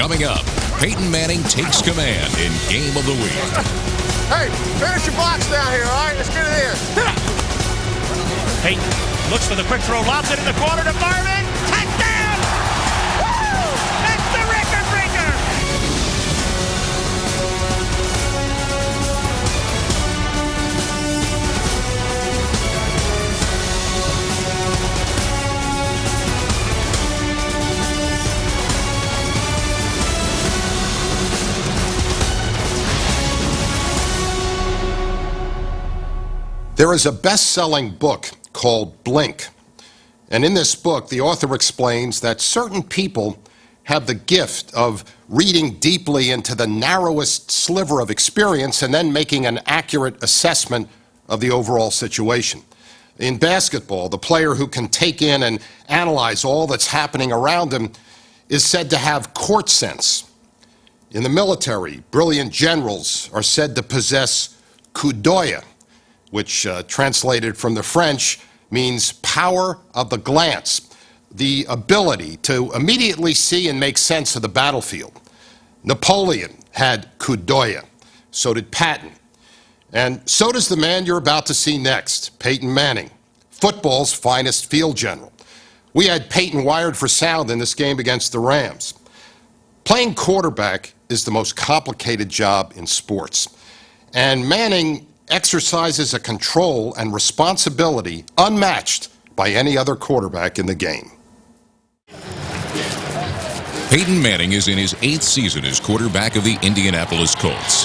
Coming up, Peyton Manning takes command in Game of the Week. Hey, finish your blocks down here, all right? Let's get it in. Peyton looks for the quick throw, lobs it in the corner to Marvin. Touchdown! Woo! That's the record breaker! There is a best-selling book called Blink. And in this book, the author explains that certain people have the gift of reading deeply into the narrowest sliver of experience and then making an accurate assessment of the overall situation. In basketball, the player who can take in and analyze all that's happening around him is said to have court sense. In the military, brilliant generals are said to possess coup d'oeil, which translated from the French means power of the glance, the ability to immediately see and make sense of the battlefield. Napoleon had coup d'oeil, so did Patton. And so does the man you're about to see next, Peyton Manning, football's finest field general. We had Peyton wired for sound in this game against the Rams. Playing quarterback is the most complicated job in sports, and Manning exercises a control and responsibility unmatched by any other quarterback in the game. Peyton Manning is in his 8th season as quarterback of the Indianapolis Colts.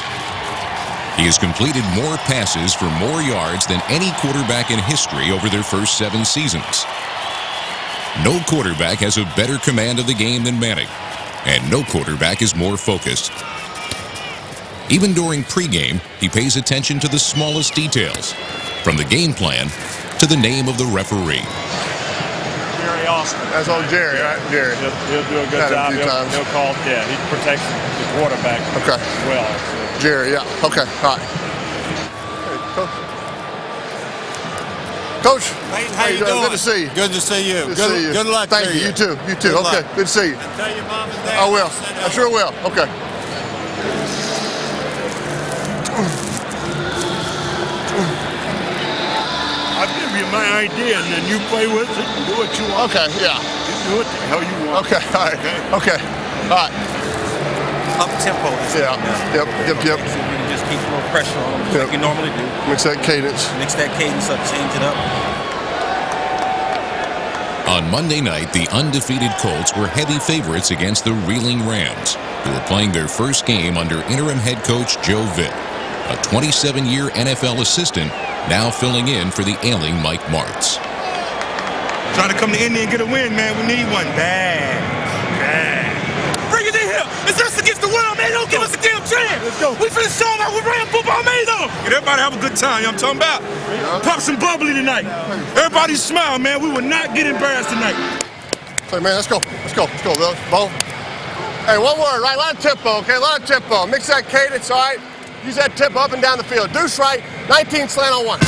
He has completed more passes for more yards than any quarterback in history over their first 7 seasons. No quarterback has a better command of the game than Manning, and no quarterback is more focused. Even during pregame, he pays attention to the smallest details, from the game plan to the name of the referee. Jerry Austin. That's old Jerry, right? Jerry. He'll do a good job. He'll call, he protects the quarterback as well. So. Jerry, yeah. Okay, all right. Hey, Coach. Peyton, how you doing? Good to see you. Good to see you. Good to see you. Good luck. Thank you. You too. You too. Okay. Good to see you. And tell your mom and dad. I will. I sure will. Okay. I'll give you my idea, and then you play with it and do what you want. Okay, yeah. You do what the hell you want. Okay, all right. Okay, all right. Up tempo. Yeah, yep. So you can just keep a little pressure on them, like you normally do. Mix that cadence. Mix that cadence up, change it up. On Monday night, the undefeated Colts were heavy favorites against the reeling Rams, who were playing their first game under interim head coach Joe Vitt, a 27-year NFL assistant now filling in for the ailing Mike Martz. Trying to come to Indy and get a win, man. We need one. Bad. Bring it in here. It's us against the world, man. Don't give us a damn chance. Let's go. We finna show them how we ran football made though. Get everybody have a good time, you know what I'm talking about? Pop some bubbly tonight. Everybody smile, man. We will not get embarrassed tonight. Hey, man, let's go. Let's go. Let's go, Bill. Bo. Hey, one word, right? A lot of tempo, okay? A lot of tempo. Mix that cadence, all right? Use that tempo up and down the field. Deuce right, 19 slant on 1.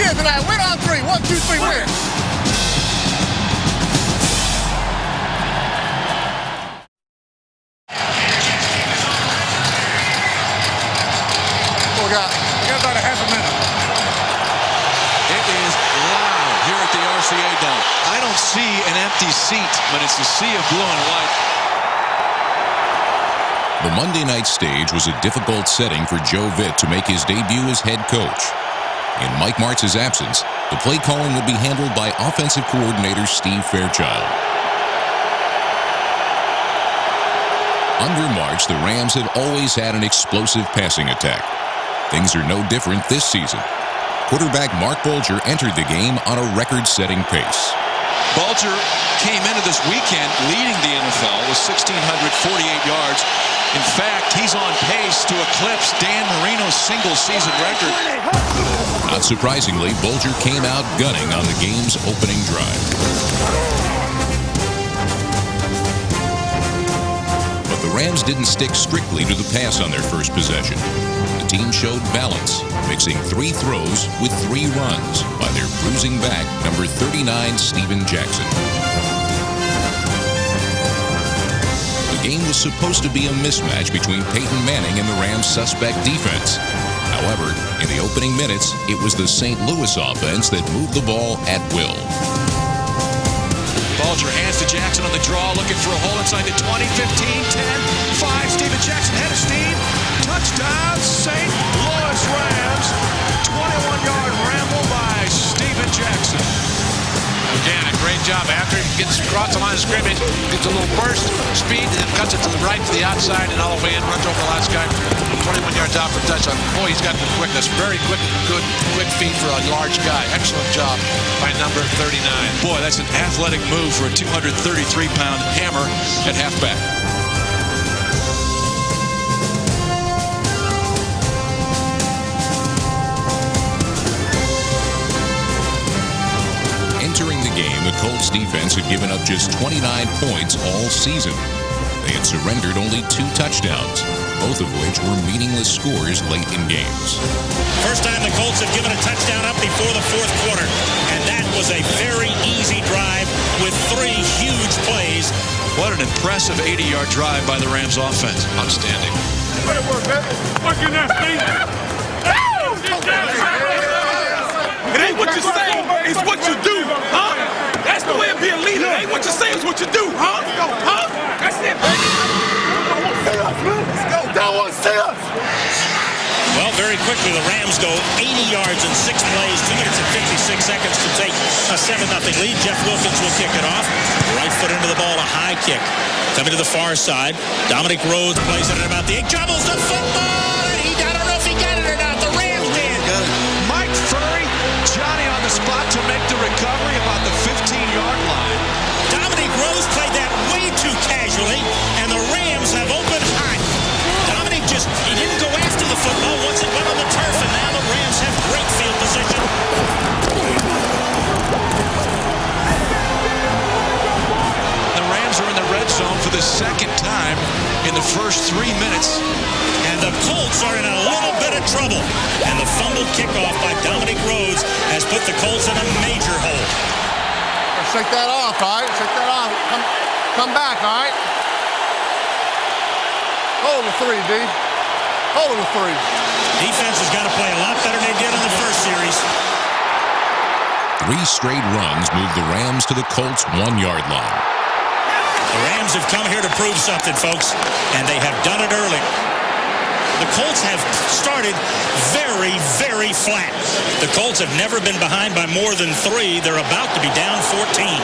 Tonight, win on 3. 1, 2, 3, win. What we got? We got about a half a minute. It is loud here at the RCA Dome. I don't see an empty seat, but it's a sea of blue and white. The Monday night stage was a difficult setting for Joe Vitt to make his debut as head coach. In Mike Martz's absence, the play calling would be handled by offensive coordinator Steve Fairchild. Under Martz, the Rams have always had an explosive passing attack. Things are no different this season. Quarterback Mark Bulger entered the game on a record-setting pace. Bulger came into this weekend leading the NFL with 1,648 yards. In fact, he's on pace to eclipse Dan Marino's single-season record. Not surprisingly, Bulger came out gunning on the game's opening drive. But the Rams didn't stick strictly to the pass on their first possession. The team showed balance, mixing 3 throws with 3 runs by their bruising back, number 39, Steven Jackson. The game was supposed to be a mismatch between Peyton Manning and the Rams' suspect defense. However, in the opening minutes, it was the St. Louis offense that moved the ball at will. Bulger hands to Jackson on the draw, looking for a hole inside the 20, 15, 10, 5. Steven Jackson head of steam. Touchdown, St. Louis Rams. 21-yard ramble by Steven Jackson. Again, a great job. After he gets across the line of scrimmage, gets a little burst, speed, and then cuts it to the right, to the outside, and all the way in, runs over the last guy. 21 yards out for a touchdown. Boy, he's got the quickness. Very quick, good, quick feet for a large guy. Excellent job by number 39. Boy, that's an athletic move for a 233-pound hammer at halfback. Entering the game, the Colts defense had given up just 29 points all season. They had surrendered only 2 touchdowns, both of which were meaningless scores late in games. First time the Colts have given a touchdown up before the fourth quarter, and that was a very easy drive with 3 huge plays. What an impressive 80-yard drive by the Rams offense. Outstanding. Working that thing. It ain't what you say, it's what you do, huh? That's the way of being a leader. It ain't what you say, it's what you do, huh? Huh? That's it, baby. Let's go. That one, see us. Well, very quickly, the Rams go 80 yards in 6 plays, 2 minutes and 56 seconds to take a 7-0 lead. Jeff Wilkins will kick it off. Right foot into the ball, a high kick. Coming to the far side. Dominic Rhodes plays it at about the 8. Jumbles the football, and I don't know if he got it or not. The Rams did. Mike Furry, Johnny on the spot to make the recovery about the 15-yard line. Dominic Rhodes played that way too casually, and the Rams have opened hot. Dominic he didn't go after the football once it went on the turf, and now the Rams have great field position. The Rams are in the red zone for the second time in the first 3 minutes. And the Colts are in a little bit of trouble. And the fumbled kickoff by Dominic Rhodes has put the Colts in a major hole. Shake that off, all right? Shake that off. Come back, all right? Hold the 3, D. Hold the 3. Defense has got to play a lot better than they did in the first series. 3 straight runs moved the Rams to the Colts' 1-yard line. The Rams have come here to prove something, folks, and they have done it early. The Colts have started very, very flat. The Colts have never been behind by more than 3. They're about to be down 14. 14-0.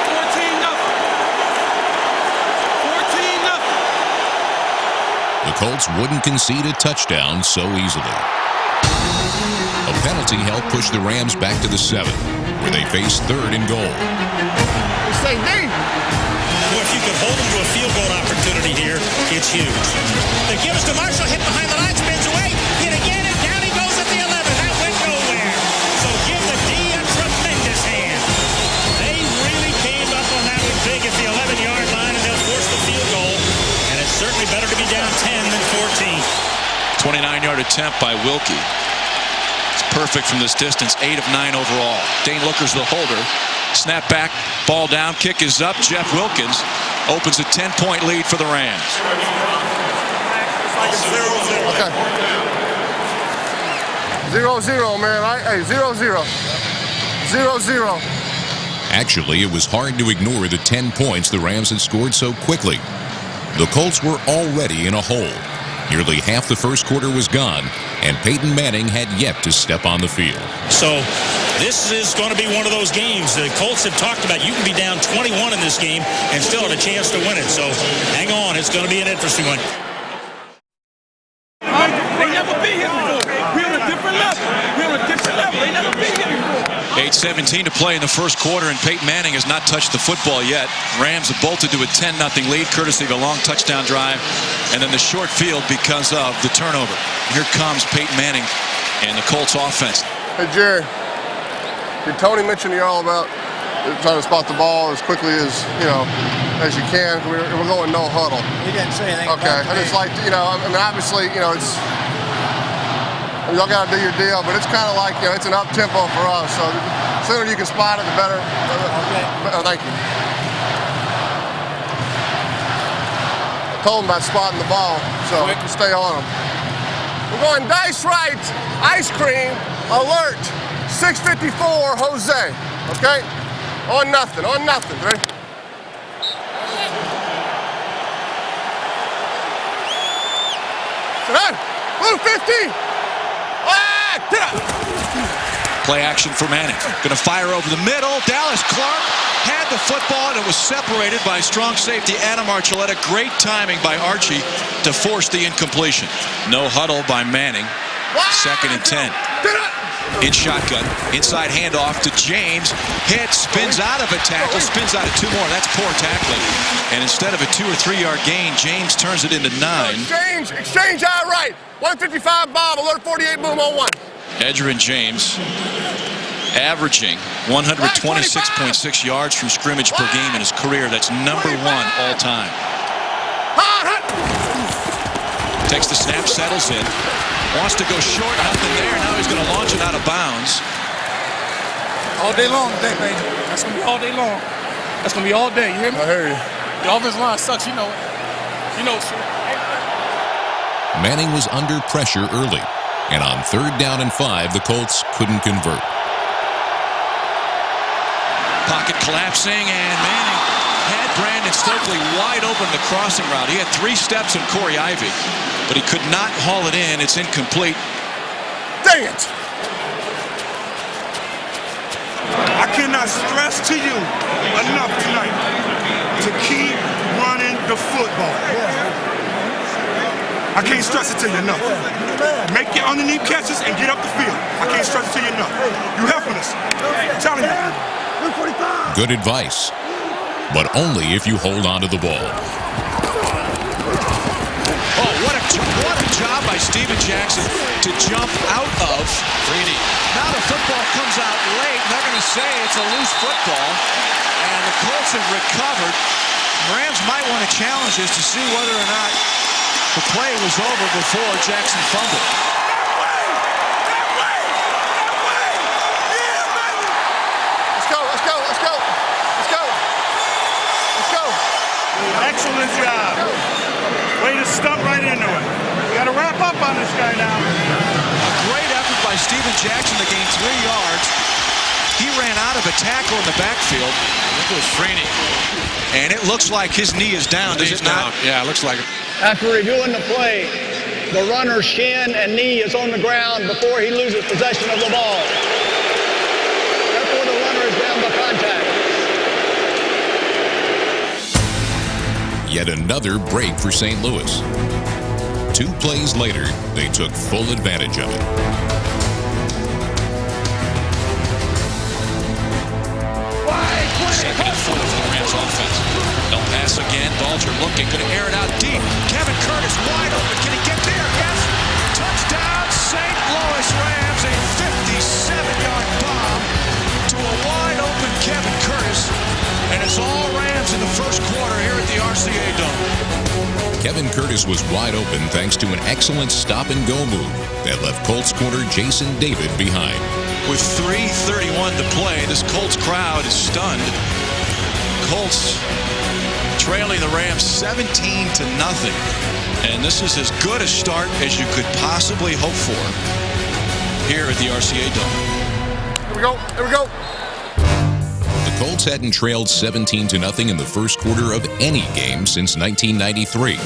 14-0. The Colts wouldn't concede a touchdown so easily. A penalty helped push the Rams back to the 7, where they faced 3rd and goal. Say, D. Well, if you could hold them to a field goal opportunity here, it's huge. They give us to Marshall, hit behind the line, spins away, hit again, and down he goes at the 11. That went nowhere. So give the D a tremendous hand. They really came up on that one big at the 11-yard line, and they'll force the field goal. And it's certainly better to be down 10 than 14. 29-yard attempt by Wilkie. It's perfect from this distance, 8 of 9 overall. Dane Looker's the holder. Snap back, ball down, kick is up. Jeff Wilkins opens a 10-point lead for the Rams. Okay. 0-0, man. Hey, 0-0. 0-0. Actually, it was hard to ignore the 10 points the Rams had scored so quickly. The Colts were already in a hole. Nearly half the first quarter was gone, and Peyton Manning had yet to step on the field. So this is going to be one of those games. The Colts have talked about you can be down 21 in this game and still have a chance to win it. So hang on. It's going to be an interesting one. They never been here before. We're in a different 8:17 to play in the first quarter, and Peyton Manning has not touched the football yet. Rams have bolted to a 10-0 lead, courtesy of a long touchdown drive, and then the short field because of the turnover. Here comes Peyton Manning and the Colts offense. Hey, Jerry, did Tony mention to you all about trying to spot the ball as quickly as as you can? We're going no huddle. He didn't say anything. Okay, I just like obviously, it's y'all got to do your deal, but it's kind of like it's an up tempo for us. So the sooner you can spot it, the better. Okay. Oh, thank you. I told him about spotting the ball, so we can stay on him. We're going dice right, ice cream, alert, 654, Jose. Okay? On nothing, ready? Blue 50! Play action for Manning. Going to fire over the middle. Dallas Clark had the football, and it was separated by strong safety Adam Archuleta. Great timing by Archie to force the incompletion. No huddle by Manning. 2nd and 10. In shotgun. Inside handoff to James. Hit, spins out of a tackle, spins out of 2 more. That's poor tackling. And instead of a 2 or 3 yard gain, James turns it into 9. Exchange out right. 155 Bob, alert 48 boom on 1. Edgerrin James averaging 126.6 yards from scrimmage per game in his career. That's number 1 all time. Takes the snap, settles in. Wants to go short, nothing there. Now he's going to launch it out of bounds. All day long today, baby. That's going to be all day long. That's going to be all day. You hear me? I hear you. The offensive line sucks. You know it. You know it, sir. Manning was under pressure early, and on 3rd down and 5, the Colts couldn't convert. Pocket collapsing, and Manning had Brandon Stokely wide open the crossing route. He had 3 steps in Corey Ivy, but he could not haul it in. It's incomplete. Dang it! I cannot stress to you enough tonight to keep running the football. I can't stress it to you enough. Make your underneath catches and get up the field. I can't stress it to you enough. You helping us. I'm telling you. Good advice, but only if you hold on to the ball. Oh, what a job by Steven Jackson to jump out of Freeney. Now the football comes out late, and they're going to say it's a loose football, and the Colts have recovered. Rams might want to challenge this to see whether or not the play was over before Jackson fumbled. Excellent job. Way to stump right into it. You got to wrap up on this guy now. A great effort by Steven Jackson to gain 3 yards. He ran out of a tackle in the backfield. It was Freeney. And it looks like his knee is down, does it not? Yeah, it looks like it. After reviewing the play, the runner's shin and knee is on the ground before he loses possession of the ball. Therefore, the runner is down by contact. Yet another break for St. Louis. 2 plays later, they took full advantage of it. Second and 4 for the Rams offense. They'll pass again. Bulger looking, going to air it out deep. Kevin Curtis wide open. Can he get there? Yes. Touchdown, St. Louis Rams. A 57-yard bomb to a wide open Kevin Curtis. And it's all Rams in the first quarter here at the RCA Dome. Kevin Curtis was wide open thanks to an excellent stop-and-go move that left Colts corner Jason David behind. With 3:31 to play, this Colts crowd is stunned. Colts trailing the Rams 17-0. And this is as good a start as you could possibly hope for here at the RCA Dome. Here we go. Here we go. The Colts hadn't trailed 17-0 in the first quarter of any game since 1993.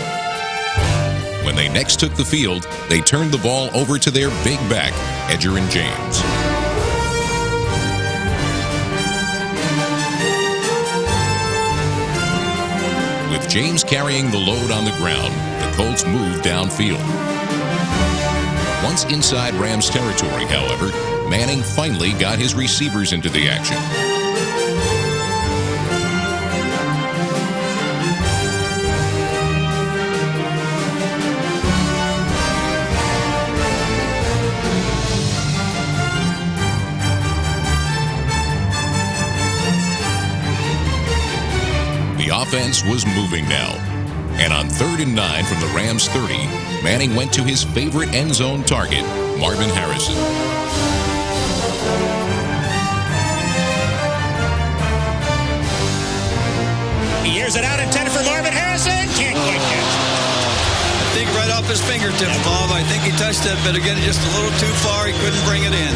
When they next took the field, they turned the ball over to their big back, Edgerrin James. With James carrying the load on the ground, the Colts moved downfield. Once inside Rams territory, however, Manning finally got his receivers into the action. The offense was moving now. And on 3rd and 9 from the Rams' 30, Manning went to his favorite end zone target, Marvin Harrison. He airs it out, intended for Marvin Harrison. Can't quite catch. I think right off his fingertips, Bob. I think he touched it, but again, just a little too far. He couldn't bring it in.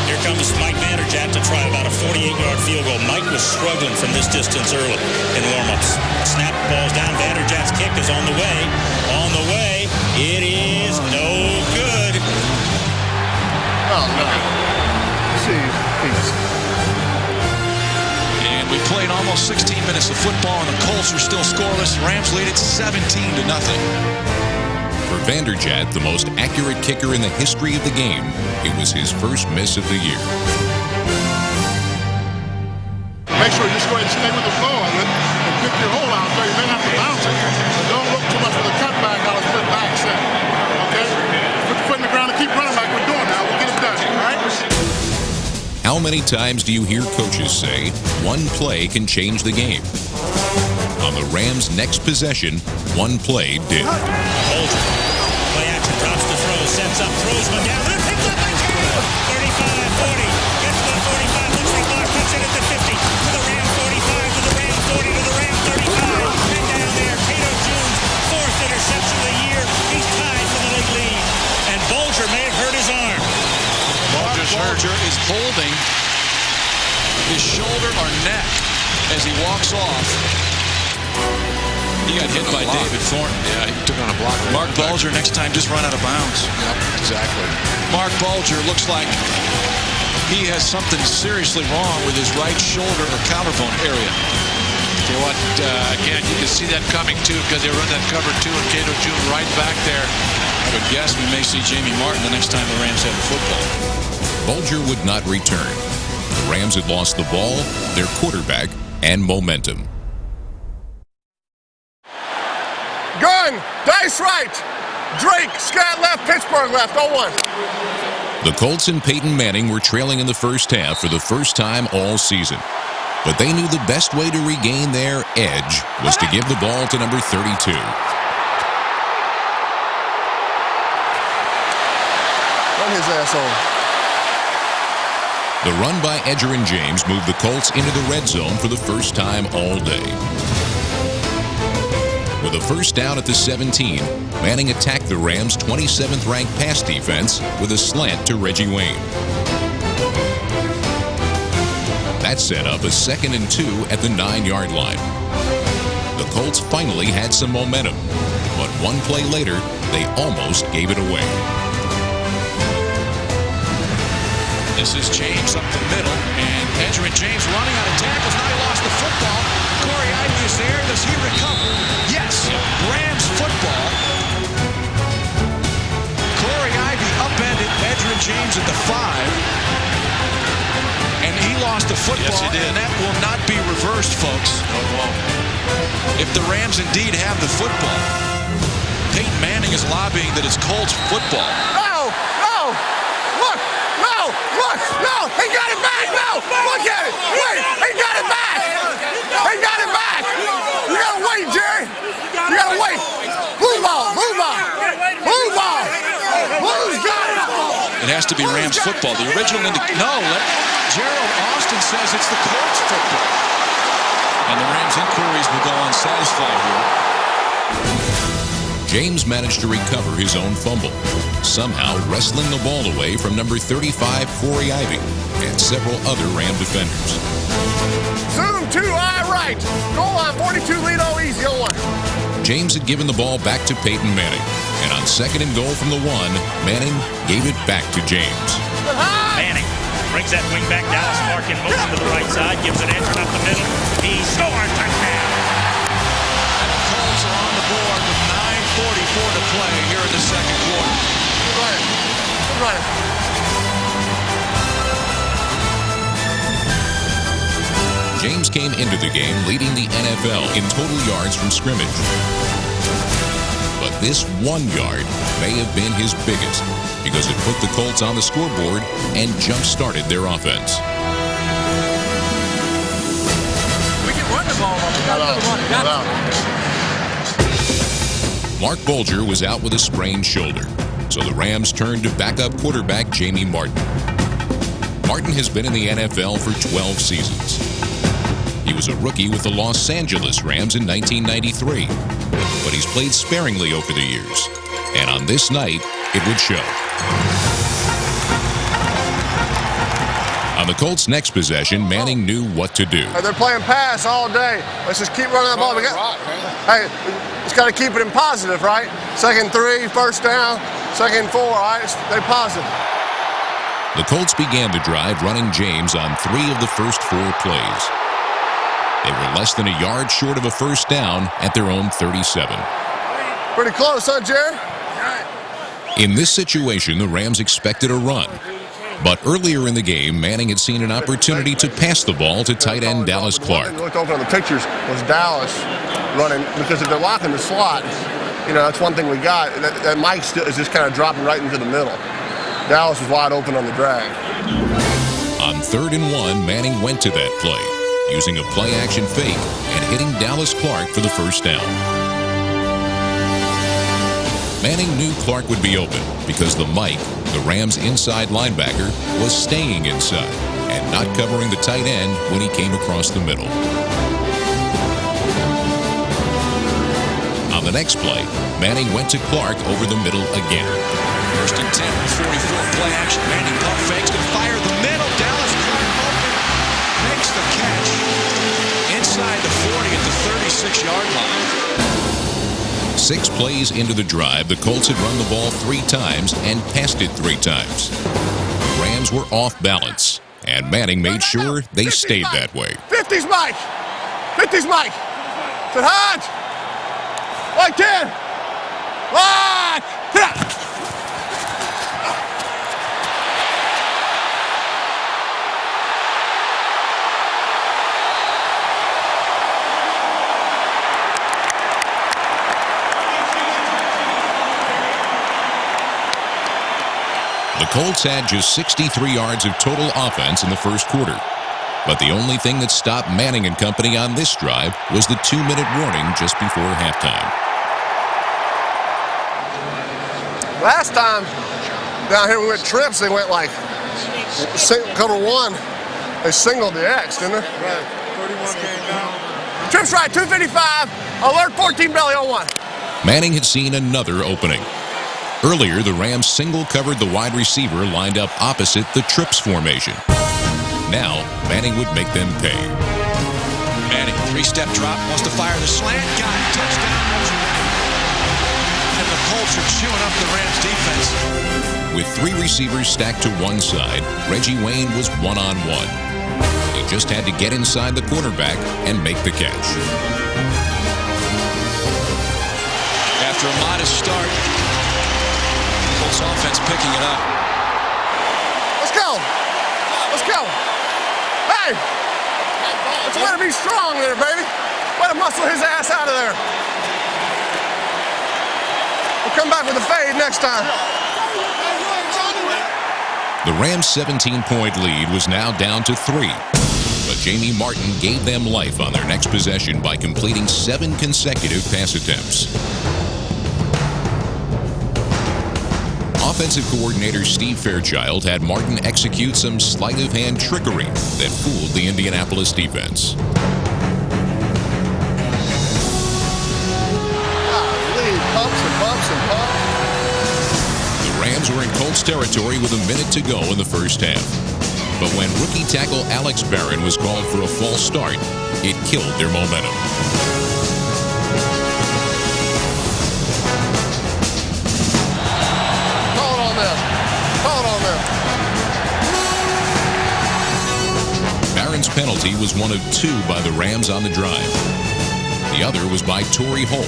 Here comes Mike Vanderjagt to try about a 48-yard field goal. Mike was struggling from this distance early in warm-ups. Snap, ball's down. Vanderjagt's kick is on the way. On the way. It is no good. Oh, no. Jeez. And we played almost 16 minutes of football, and the Colts are still scoreless. Rams lead it 17-0. For Vanderjagt, the most accurate kicker in the history of the game, it was his first miss of the year. Make sure you just go ahead and stay with the flow of it and pick your hole out there. You may have to bounce it, but don't look too much for the cutback out of split back set. Okay? Put your foot in the ground and keep running like we're doing now. We'll get it done, all right? How many times do you hear coaches say, one play can change the game? On the Rams' next possession, one play did. Play action, drops the throw, sets up, throws one down, and picks up by 35, 40, gets to the 45, looks for a block, puts it at the 50, to the Rams 45, to the Rams 40, to the Rams 35, and down there, Cato Jones, 4th interception of the year, he's tied for the league lead, and Bulger may have hurt his arm. Bulger is holding his shoulder or neck as he walks off. He got hit by David Thornton. Yeah, he took on a block. Mark Bulger, next time, just run out of bounds. Yep, exactly. Mark Bulger looks like he has something seriously wrong with his right shoulder or collarbone area. You know what, again, you can see that coming, too, because they run that cover, too, and Cato June right back there. I would guess we may see Jamie Martin the next time the Rams have the football. Bulger would not return. The Rams had lost the ball, their quarterback, and momentum. Gun, dice right. Drake, Scott left, Pittsburgh left, 0-1. The Colts and Peyton Manning were trailing in the first half for the first time all season. But they knew the best way to regain their edge was to give the ball to number 32. Run his ass on. The run by Edgerrin James moved the Colts into the red zone for the first time all day. With a first down at the 17, Manning attacked the Rams' 27th-ranked pass defense with a slant to Reggie Wayne. That set up a 2nd and 2 at the 9-yard line. The Colts finally had some momentum, but one play later, they almost gave it away. This is James up the middle, and Edgerrin James running out of tackles. Now he lost the football. Corey Ivy is there. Does he recover? Yes. Rams football. Corey Ivy upended Edgerrin James at the 5, and he lost the football. Yes, he did. And that will not be reversed, folks. If the Rams indeed have the football, Peyton Manning is lobbying that it's Colts football. No! No! Look! No! Look! No! He got it back! No! Look at it! Wait! He got it back! He got it back! You gotta wait, Jerry! You gotta wait! Blue ball! Blue ball! Blue ball! Blue's got it! It has to be Rams football. The original Gerald Austin says it's the Colts football. And the Rams inquiries will go unsatisfied here. James managed to recover his own fumble, somehow wrestling the ball away from number 35, Corey Ivy, and several other Ram defenders. Zoom 2-eye right. Goal line 42 lead all easy 0-1. James had given the ball back to Peyton Manning, and on 2nd and goal from the 1, Manning gave it back to James. Manning brings that wing back. Dallas Mark in motion to the right side, gives it entry up the middle. He scores, touchdown. And the Colts are on the board with 9:44 to play here in the second quarter. Keep running. Keep running. came into the game leading the NFL in total yards from scrimmage. But this 1 yard may have been his biggest because it put the Colts on the scoreboard and jump-started their offense. We can run the ball. We got to run it. Mark Bolger was out with a sprained shoulder, so the Rams turned to backup quarterback Jamie Martin. Martin has been in the NFL for 12 seasons. He was a rookie with the Los Angeles Rams in 1993, but he's played sparingly over the years, and on this night, it would show. On the Colts' next possession, Manning knew what to do. They're playing pass all day. Let's just keep running that ball. Hey, just got to keep it in positive, right? 2nd 3, first down, 2nd 4, all right? Stay positive. The Colts began the drive running James on 3 of the first 4 plays. They were less than a yard short of a first down at their own 37. Pretty close, huh, Jerry? In this situation, the Rams expected a run. But earlier in the game, Manning had seen an opportunity to pass the ball to tight end Dallas Clark. You looked over on the pictures, was Dallas running, because if they're locking the slot, you know, that's one thing we got. That Mike still is just kind of dropping right into the middle. Dallas was wide open on the drag. On 3rd and 1, Manning went to that play, using a play-action fake and hitting Dallas Clark for the first down. Manning knew Clark would be open because the Mike, the Rams' inside linebacker, was staying inside and not covering the tight end when he came across the middle. On the next play, Manning went to Clark over the middle again. 1st and 10, 44 play action. Manning pump fakes to fire the middle. Dallas Clark open. Makes the catch. Inside the 40 at the 36-yard line. 6 plays into the drive, the Colts had run the ball 3 times and passed it 3 times. The Rams were off balance, and Manning made sure they stayed that way. 50's Mike! 50's Mike! Sit hard! Like 10! Like! The Colts had just 63 yards of total offense in the first quarter. But the only thing that stopped Manning and company on this drive was the 2-minute warning just before halftime. Last time down here we went trips, they went like cover 1. They singled the X, didn't they? Right. 31 came down. Trips right, 255. Alert 14 belly on 1. Manning had seen another opening. Earlier, the Rams single-covered the wide receiver lined up opposite the trips formation. Now, Manning would make them pay. Manning, 3-step drop, wants to fire the slant. Got it. Touchdown. And the Colts are chewing up the Rams defense. With 3 receivers stacked to one side, Reggie Wayne was one-on-one. He just had to get inside the quarterback and make the catch. After a modest start, Colts offense picking it up. Let's go. Let's go. Hey. Let's let him be strong there, baby. Let him muscle his ass out of there. We'll come back with a fade next time. The Rams' 17-point lead was now down to 3. But Jamie Martin gave them life on their next possession by completing 7 consecutive pass attempts. Offensive coordinator Steve Fairchild had Martin execute some sleight-of-hand trickery that fooled the Indianapolis defense. Pumps and pumps and pumps. The Rams were in Colts territory with a minute to go in the first half. But when rookie tackle Alex Barron was called for a false start, it killed their momentum. Barron's penalty was one of 2 by the Rams on the drive. The other was by Torrey Holt.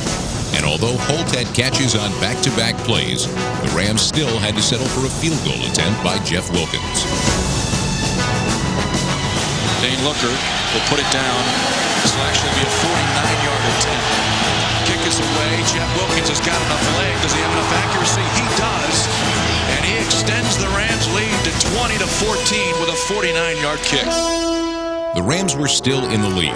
And although Holt had catches on back-to-back plays, the Rams still had to settle for a field goal attempt by Jeff Wilkins. Dane Looker will put it down. This will actually be a 49-yard attempt. Kick is away. Jeff Wilkins has got enough leg. Does he have enough accuracy? He does. And he extends the Rams' lead to 20-14 with a 49-yard kick. The Rams were still in the lead,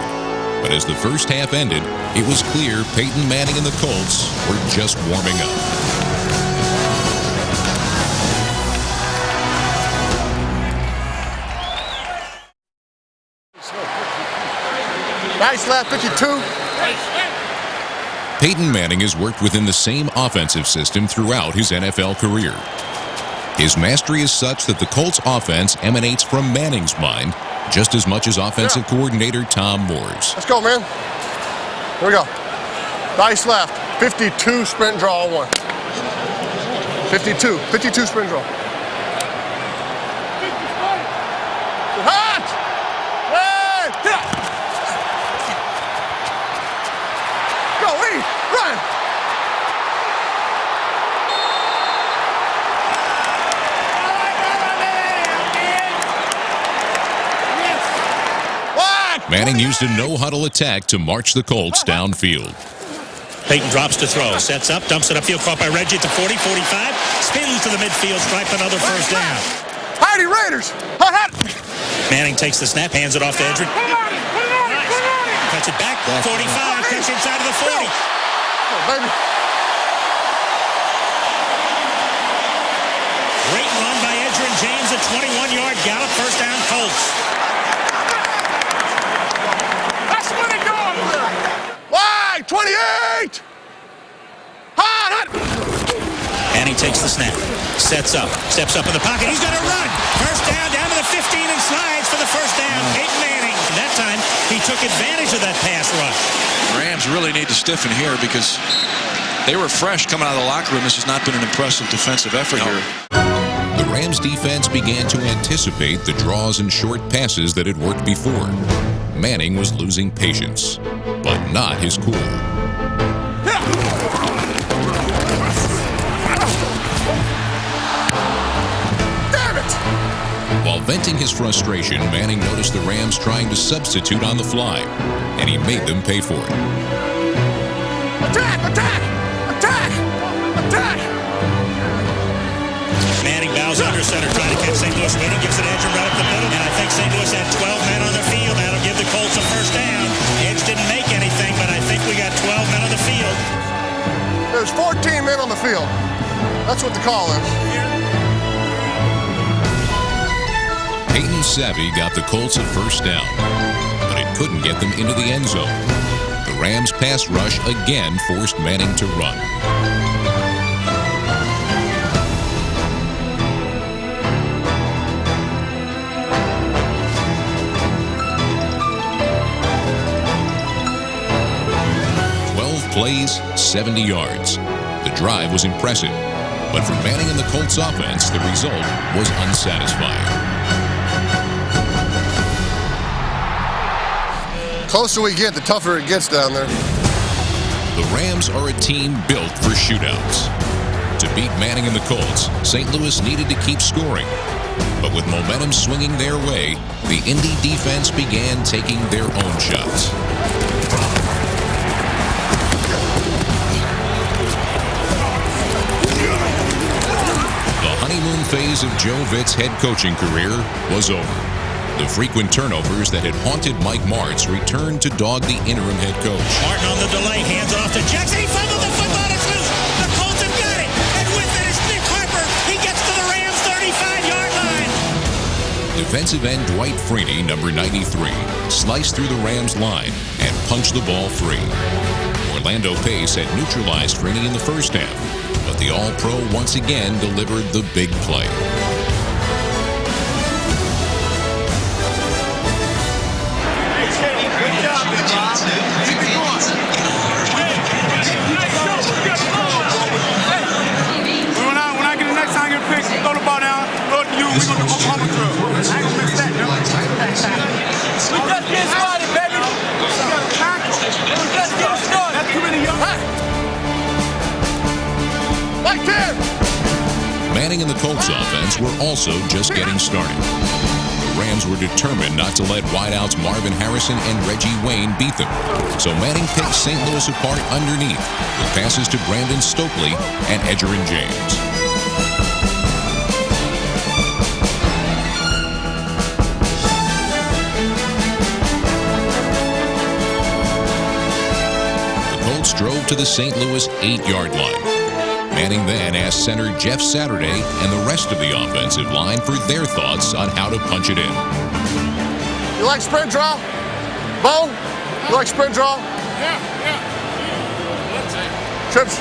but as the first half ended, it was clear Peyton Manning and the Colts were just warming up. Nice left, 52. Peyton Manning has worked within the same offensive system throughout his NFL career. His mastery is such that the Colts offense emanates from Manning's mind just as much as offensive coordinator Tom Moore's. Let's go, man. Here we go. Nice left, 52 sprint draw on one. 52 sprint draw. Hot! Hey! Go, Lee! Run! Manning used a no-huddle attack to march the Colts downfield. Peyton drops to throw, sets up, dumps it upfield, caught by Reggie at the 40, 45, spins to the midfield, stripe another first down. Heidi Raiders! Hot, hot! Manning takes the snap, hands it off to Edric. Cuts it back, 45, catch inside of the 40. Oh, baby. Great run by Edgerrin James, a 21-yard gallop, first down Colts. That's where they go! Wide, 28! Hot, hot! Manning takes the snap, sets up, steps up in the pocket, he's going to run! First down to the 15 and slides for the first down. Peyton Manning. And that time, he took advantage of that pass rush. Rams really need to stiffen here because they were fresh coming out of the locker room. This has not been an impressive defensive effort here. The Rams defense began to anticipate the draws and short passes that had worked before. Manning was losing patience, but not his cool. Damn it! While venting his frustration, Manning noticed the Rams trying to substitute on the fly, and he made them pay for it. Attack! Attack! Attack! Attack! Manning bows under center, trying to catch St. Louis waiting, gives it to Edgerrin right up the middle, and I think St. Louis had 12 men on the field. That'll give the Colts a first down. Edge didn't make anything, but I think we got 12 men on the field. There's 14 men on the field. That's what the call is. Peyton Savvy got the Colts a first down, but it couldn't get them into the end zone. The Rams' pass rush again forced Manning to run. Plays, 70 yards. The drive was impressive, but for Manning and the Colts offense, the result was unsatisfying. Closer we get, the tougher it gets down there. The Rams are a team built for shootouts. To beat Manning and the Colts, St. Louis needed to keep scoring. But with momentum swinging their way, the Indy defense began taking their own shots. Honeymoon phase of Joe Vitt's head coaching career was over. The frequent turnovers that had haunted Mike Martz returned to dog the interim head coach. Martin on the delay, hands off to Jackson. He fumbled the football, it's loose. The Colts have got it. And with it is Nick Harper. He gets to the Rams' 35-yard line. Defensive end Dwight Freeney, number 93, sliced through the Rams' line and punched the ball free. Orlando Pace had neutralized Freeney in the first half, but the All-Pro once again delivered the big play. When I get the next time you pick, throw the ball down, throw it to you, we're going to Oklahoma drill. I ain't going to miss that, no. We just get started, baby. We just get started. That's too many young. Right there! Manning and the Colts offense were also just getting started. The Rams were determined not to let wideouts Marvin Harrison and Reggie Wayne beat them. So Manning picked St. Louis apart underneath with passes to Brandon Stokely and Edgerrin James. The Colts drove to the St. Louis 8-yard line. Manning then asked center Jeff Saturday and the rest of the offensive line for their thoughts on how to punch it in. You like sprint draw? Bone? You like sprint draw? Yeah. Let's see. Trips?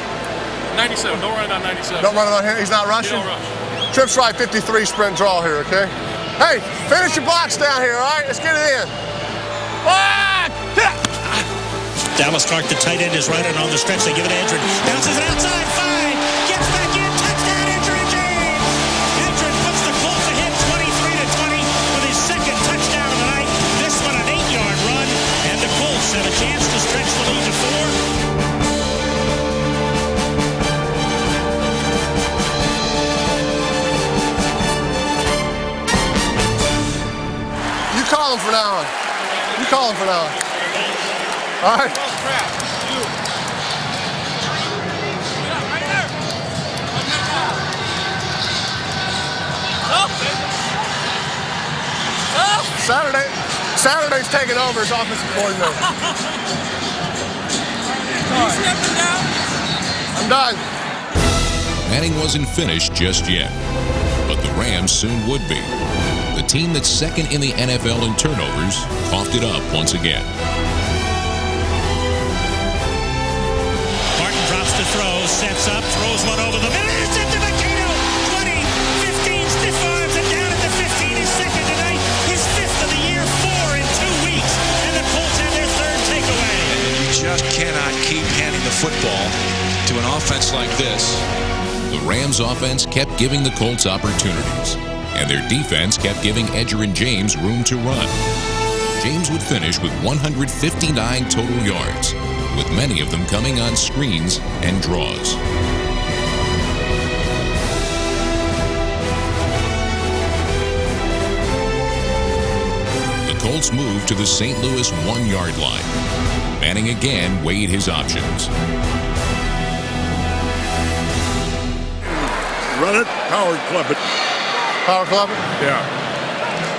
97. Don't run it on 97. Don't run it on here? He's not rushing? You don't rush. Trips right 53 sprint draw here, okay? Hey, finish your blocks down here, all right? Let's get it in. Dallas Clark, the tight end, is right and on the stretch. They give it to Edgerrin. Bounces it outside. 5. Gets back in. Touchdown, Edgerrin James. Edgerrin puts the Colts ahead 23-20 with his second touchdown of the night. This one an 8-yard run. And the Colts have a chance to stretch the lead to 4. You call him for now on. You call him for now on. All right. Saturday's taking over as offensive coordinator. You stepping down? I'm done. Manning wasn't finished just yet, but the Rams soon would be. The team that's second in the NFL in turnovers coughed it up once again. to throw, sets up, throws one over the middle, intercepted by Cato, 20, 15, stiff arms, and down at the 15, his second tonight, his fifth of the year, 4 in 2 weeks, and the Colts have their third takeaway. And you just cannot keep handing the football to an offense like this. The Rams offense kept giving the Colts opportunities, and their defense kept giving Edgerrin James room to run. James would finish with 159 total yards, with many of them coming on screens and draws. The Colts moved to the St. Louis 1-yard line. Manning again weighed his options. Run it, power club it. Power club it? Yeah.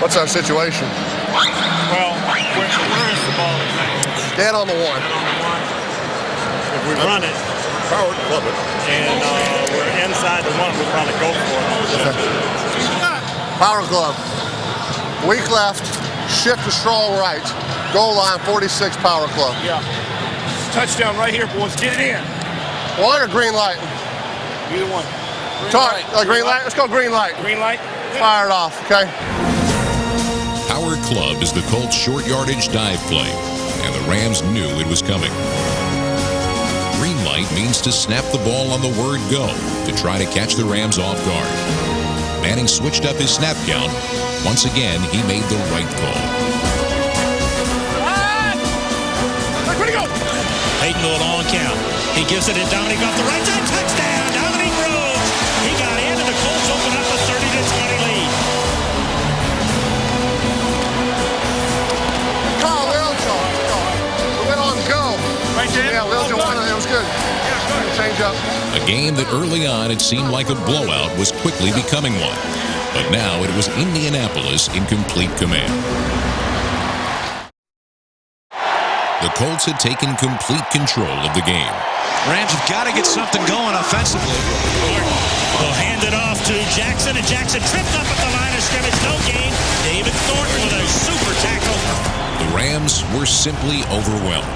What's our situation? Well, where is the ball tonight? Dead on the one. Dead on the one. If we run it, power club it, and we're inside the one, we'll probably go for it. Power club. Weak left, shift to strong right. Goal line 46 power club. Yeah. Touchdown right here, boys. Get it in. One or green light? Either one. Green light? Let's go green light. Green light? Fire it off, okay? Power club is the Colts' short yardage dive play, and the Rams knew it was coming. Green light means to snap the ball on the word go to try to catch the Rams off guard. Manning switched up his snap count. Once again, he made the right call. Where'd he go? Peyton to a long count. He gives it to Dominic off the right side. Touchdown, Dominic Rhodes. He got in, and the Colts open up a 30-20 lead. Call, Lil. We went on go. Right there? Yeah, Lil won it. It was good. Yeah, good. Change up. A game that early on it seemed like a blowout was quickly becoming one. But now it was Indianapolis in complete command. The Colts had taken complete control of the game. Rams have got to get something going offensively. Will hand it off to Jackson, and Jackson tripped up at the line of scrimmage. No gain. David Thornton with a super tackle. The Rams were simply overwhelmed.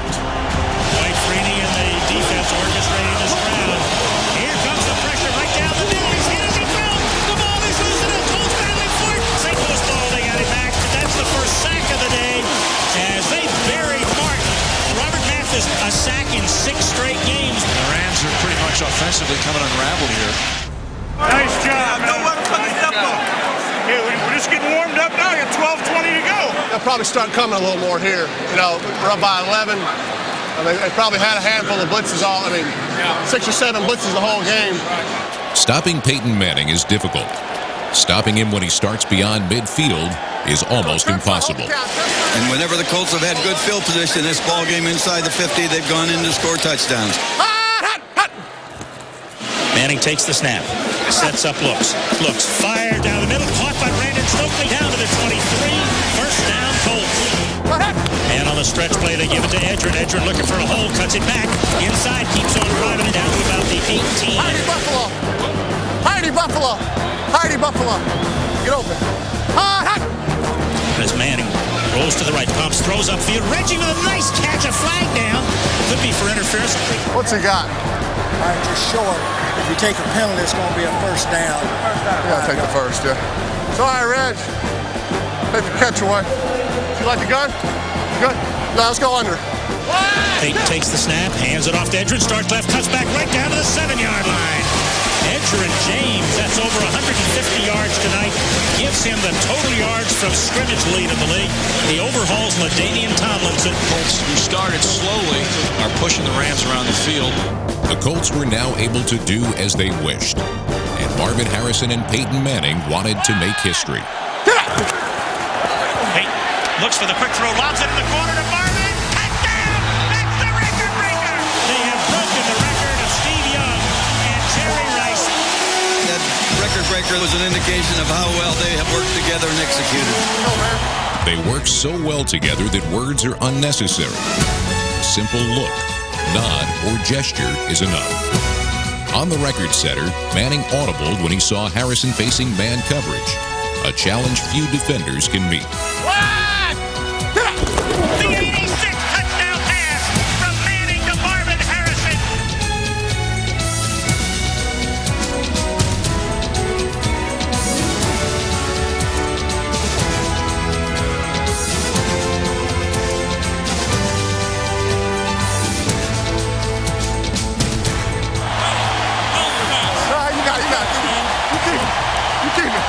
Dwight Freeney and the defense orchestrating this crowd. Here comes the pressure right down the middle. He's hit as he fell. The ball is loose, and the Colts battling for it. St. Louis ball, they got it back. That's the first sack of the day as they buried Martin. Robert Mathis, a sack in 6 straight games. The Rams are pretty much offensively coming unraveled here. Nice job. No one put the step up. Hey, we're just getting warmed up now. You got 12:20 to go. They'll probably start coming a little more here. You know, we're up by 11. They probably had a handful of blitzes 6 or 7 blitzes the whole game. Stopping Peyton Manning is difficult. Stopping him when he starts beyond midfield is almost impossible. And whenever the Colts have had good field position in this ball game inside the 50, they've gone in to score touchdowns. Manning takes the snap, sets up, looks, fire down the middle, caught by Brandon Stokely down to the 23. First down, Colts. And on the stretch play, they give it to Edgerrin. Edgerrin looking for a hole, cuts it back. Inside, keeps on driving it down to about the 18. Heidi Buffalo. Heidi Buffalo. Heidi Buffalo. Get open. As Manning rolls to the right, pumps, throws upfield. Reggie with a nice catch, a flag down. Could be for interference. What's he got? All right, just short. If you take a penalty, it's going to be a first down. Yeah, I'll take the first, yeah. It's all right, Reg. Take the catch away. You like the gun? Good. Now let's go under. Peyton takes the snap, hands it off to Edgerrin, starts left, cuts back right down to the 7-yard line. Edgerrin James, that's over 150 yards tonight, gives him the total yards from scrimmage lead in the league. He overhauls LaDainian Tomlinson. Colts, who started slowly, are pushing the Rams around the field. The Colts were now able to do as they wished, and Marvin Harrison and Peyton Manning wanted to make history. Peyton looks for the quick throw, lobs it in the corner to Marvin. Touchdown! That's the record breaker! They have broken the record of Steve Young and Jerry Rice. That record breaker was an indication of how well they have worked together and executed. They work so well together that words are unnecessary. A simple look, nod, or gesture is enough. On the record setter, Manning audibled when he saw Harrison facing man coverage, a challenge few defenders can meet. The 86 touchdown pass from Manning to Marvin Harrison. You keep it.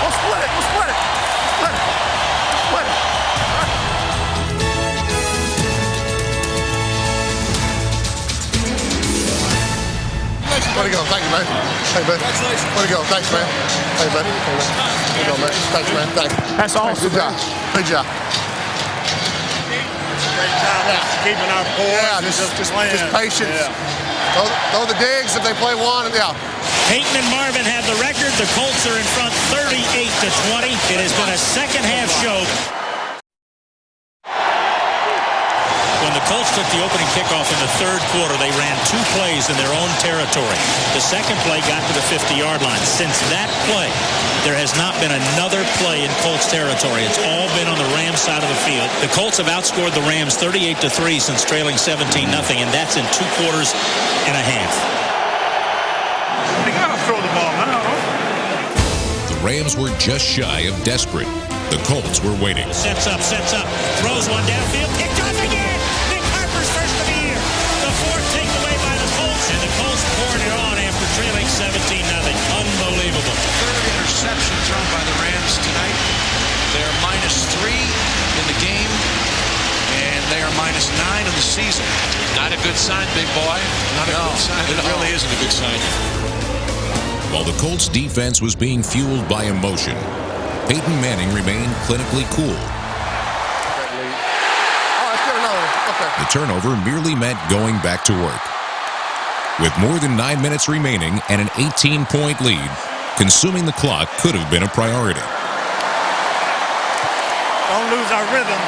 We'll split it. Split it. Way to go. Thank you, man. Hey, man. Congratulations. Way to go. Thanks, man. Hey, man. Way to go, man. Thanks, man. Thanks. That's awesome. Good job. Good job. Great job keeping our boys. Yeah, just patience. Yeah. Throw the digs if they play one. Yeah. Peyton and Marvin have the record. The Colts are in front 38-20. It has been a second half show. When the Colts took the opening kickoff in the third quarter, they ran 2 plays in their own territory. The second play got to the 50-yard line. Since that play, there has not been another play in Colts territory. It's all been on the Rams side of the field. The Colts have outscored the Rams 38-3 since trailing 17-0, and that's in 2 quarters and a half. They got to throw the ball now. The Rams were just shy of desperate. The Colts were waiting. Sets up, throws one downfield, picked off again. Nick Harper's first of the year. The 4th takeaway by the Colts, and the Colts poured it on after trailing 17-0. Unbelievable. 3rd interception thrown by the Rams tonight. They're -3 in the game, and they are -9 in the season. Not a good sign, big boy. Not a good sign. It really isn't a good sign. While the Colts defense was being fueled by emotion, Peyton Manning remained clinically cool. The turnover merely meant going back to work. With more than 9 minutes remaining and an 18-point lead, consuming the clock could have been a priority. Don't lose our rhythm,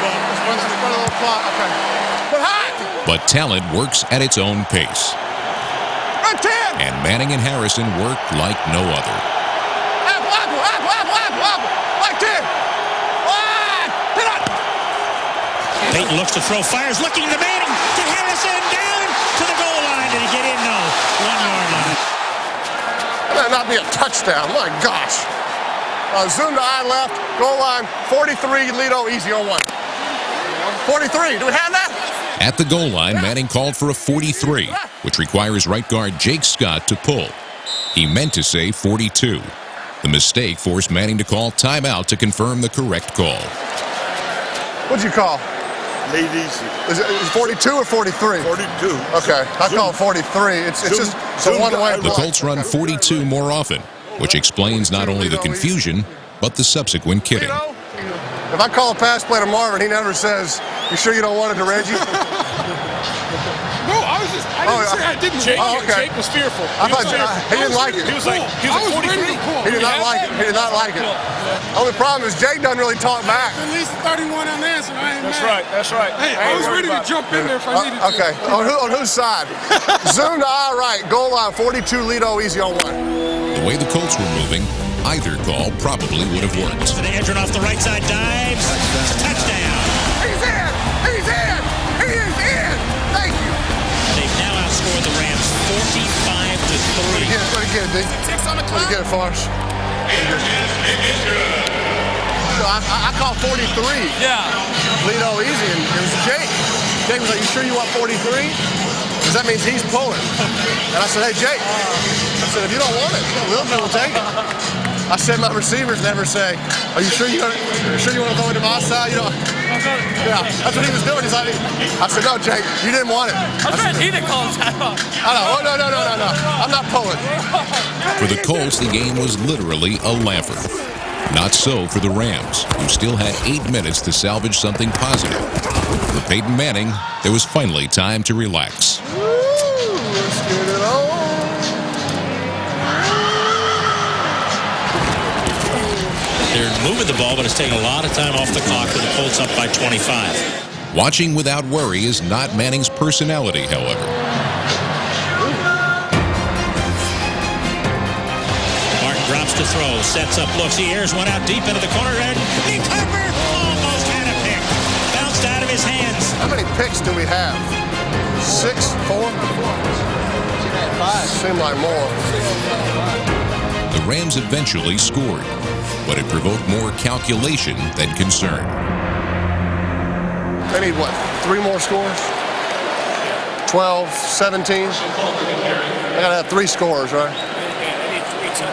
But talent works at its own pace. And Manning and Harrison work like no other. Peyton looks to throw, fires, looking to Manning, to Harrison, down to the goal line. Did he get in? No. 1-yard line. That not be a touchdown. My gosh. Zoom to I left, goal line, 43, Lido, easy on 1. 43, do we have that? At the goal line, Manning called for a 43, which requires right guard Jake Scott to pull. He meant to say 42. The mistake forced Manning to call timeout to confirm the correct call. What'd you call? Lead easy. Is it 42 or 43? 42. Okay, I call 43. It's just a one-way The Colts run 42 more often. which explains not only the confusion, but the subsequent kidding. If I call a pass play to Marvin, he never says, "You sure you don't want it to Reggie?" No, I didn't say I didn't. Jake was fearful. I thought he didn't like it. He was like 43. He did not like it. He did not like it. Only problem is Jake doesn't really talk back. At least 31 unanswered. That's right. That's right. Hey, I was ready to jump in there if I needed to. Okay. On whose side? Zoom to our right. Goal line 42. Lido easy on one. The way the Colts were moving, either call probably would have worked. To the edge off the right side, dives. Touchdown. He's in. He's in. He is in. Thank you. They've now outscored the Rams 45-3. Let it get it, D. Let it get it, Forrest. I called 43. Yeah. Lido easy, and it was Jake. Jake was like, "You sure you want 43? Because that means he's pulling." And I said, "Hey, Jake." I said, "If you don't want it, we'll take it." I said, "My receivers never say, are you sure you want to throw it to my side? You know?" Yeah, that's what he was doing. He's like, I said, "No, Jake, you didn't want it." I'm trying to call him time out. I know. Oh, no. I'm not pulling. For the Colts, the game was literally a laugher. Not so for the Rams, who still had 8 minutes to salvage something positive. For Peyton Manning, there was finally time to relax. Woo, let's get it on. They're moving the ball, but it's taking a lot of time off the clock with the Colts up by 25. Watching without worry is not Manning's personality, however. Martin drops to throw, sets up, looks, he airs one out deep into the corner, and he covered, almost had a pick. Bounced out of his hands. How many picks do we have? 6, 4? 5. Seem like more. The Rams eventually scored, but it provoked more calculation than concern. They need what? 3 more scores? 12, 17? They gotta have 3 scores, right?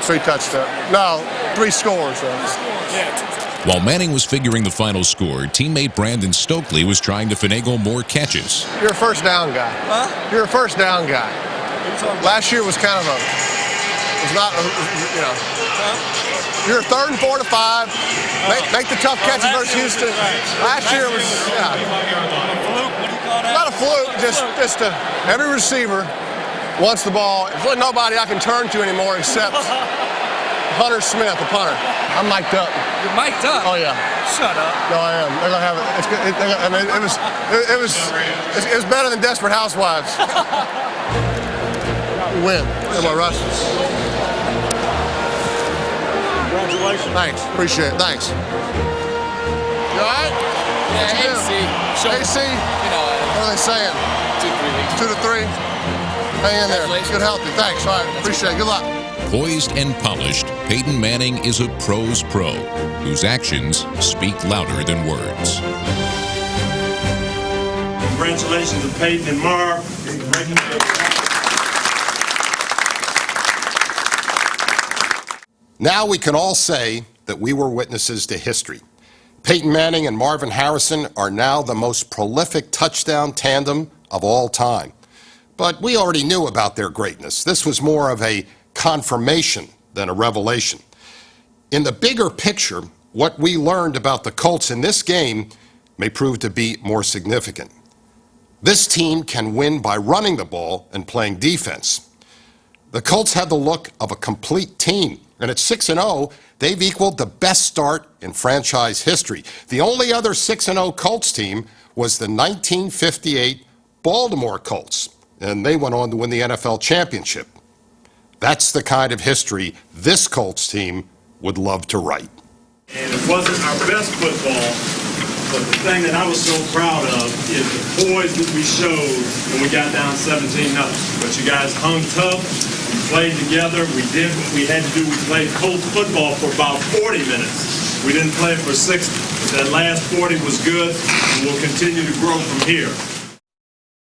3 touchdowns. No, 3 scores, right? While Manning was figuring the final score, teammate Brandon Stokely was trying to finagle more catches. You're a first down guy. Huh? You're a first down guy. Last year was kind of you're 3rd and 4 to 5. Make the tough catches versus Houston. Last year was, not a fluke, just every receiver wants the ball. There's really nobody I can turn to anymore except Hunter Smith, the punter. I'm mic'd up. You're mic'd up? Oh, yeah. Shut up. No, I am. They're going to have it. It was better than Desperate Housewives. Win. Come on, Russ. Congratulations. Thanks. Appreciate it. Thanks. You all right? Yeah, AC. AC? What are they saying? 2 to 3 weeks. 2 to 3? Hang in there. Good healthy. Thanks. All right. Appreciate it. Good luck. Poised and polished, Peyton Manning is a pro's pro, whose actions speak louder than words. Congratulations to Peyton and Marv. Now we can all say that we were witnesses to history. Peyton Manning and Marvin Harrison are now the most prolific touchdown tandem of all time. But we already knew about their greatness. This was more of a confirmation than a revelation. In the bigger picture, what we learned about the Colts in this game may prove to be more significant. This team can win by running the ball and playing defense. The Colts had the look of a complete team, and at 6-0, they've equaled the best start in franchise history. The only other 6-0 Colts team was the 1958 Baltimore Colts, and they went on to win the NFL championship. That's the kind of history this Colts team would love to write. And it wasn't our best football, but the thing that I was so proud of is the poise that we showed when we got down 17-0. But you guys hung tough, we played together, we did what we had to do. We played Colts football for about 40 minutes. We didn't play for 60, but that last 40 was good, and we'll continue to grow from here.